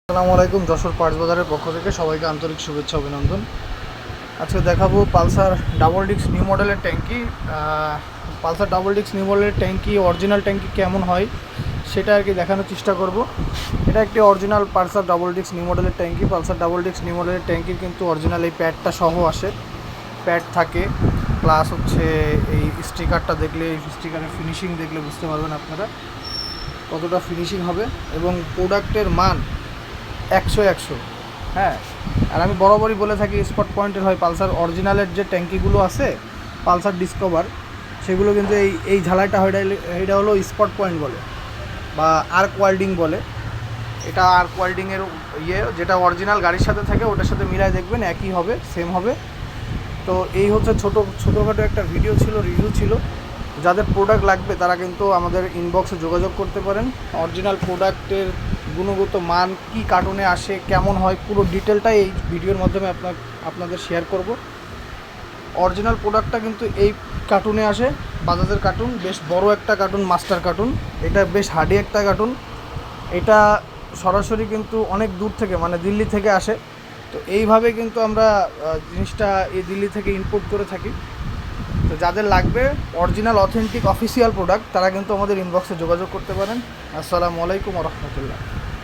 আসসালামু আলাইকুম। যশোর পার্টস বাজারের পক্ষ থেকে সবাইকে আন্তরিক শুভেচ্ছা অভিনন্দন। আজকে দেখাবো পালসার ডাবল ডিস্ক নিউ মডেলের ট্যাঙ্কি। পালসার ডাবল ডিস্ক নিউ মডেলের ট্যাঙ্কি অরিজিনাল ট্যাঙ্কি কেমন হয় সেটা আর কি দেখানোর চেষ্টা করব। এটা একটি original Pulsar double disc new মডেলের ট্যাঙ্কি। পালসার ডাবল ডিস্ক নিউ মডেলের ট্যাঙ্কির কিন্তু অরিজিনাল এই প্যাডটা সহ আসে, প্যাড থাকে, প্লাস হচ্ছে এই স্টিকারটা দেখলে, এই স্টিকারের ফিনিশিং দেখলে বুঝতে পারবেন আপনারা কতটা ফিনিশিং হবে এবং প্রোডাক্টের মান 100 হ্যাঁ। আর আমি বরাবরই বলে থাকি স্পট পয়েন্টের হয় পালসার অরিজিনালের যে ট্যাঙ্কিগুলো আছে পালসার ডিসকভার, সেগুলো কিন্তু এই ঝালাইটা হয়, এটা হলো স্পট পয়েন্ট বলে বা আর্ক ওয়েল্ডিং বলে। এটা আর্ক ওয়েল্ডিংয়ের যেটা অরিজিনাল গাড়ির সাথে থাকে ওটার সাথে মিলায় দেখবেন একই হবে, সেম হবে। তো এই হচ্ছে ছোটোখাটো একটা ভিডিও ছিল, রিভিউ ছিল। যাদের প্রোডাক্ট লাগবে তারা কিন্তু আমাদের ইনবক্সে যোগাযোগ করতে পারেন। অরিজিনাল প্রোডাক্টের গুণগত মান কি কার্টুনে আসে, কেমন হয়, পুরো ডিটেলটাই এই ভিডিওর মাধ্যমে আপনাদের শেয়ার করব। অরিজিনাল প্রোডাক্টটা কিন্তু এই কার্টুনে আসে, বাজাজের কার্টুন, বেশ বড় একটা কার্টুন, মাস্টার কার্টুন। এটা বেশ হার্ডি একটা কার্টুন। এটা সরাসরি কিন্তু অনেক দূর থেকে, মানে দিল্লি থেকে আসে। তো এইভাবে কিন্তু আমরা জিনিসটা এই দিল্লি থেকে ইম্পোর্ট করে থাকি। তো যাদের লাগবে অরিজিনাল অথেন্টিক অফিসিয়াল প্রোডাক্ট তারা কিন্তু আমাদের ইনবক্সে যোগাযোগ করতে পারেন। আসসালামু আলাইকুম ওয়া রাহমাতুল্লাহ।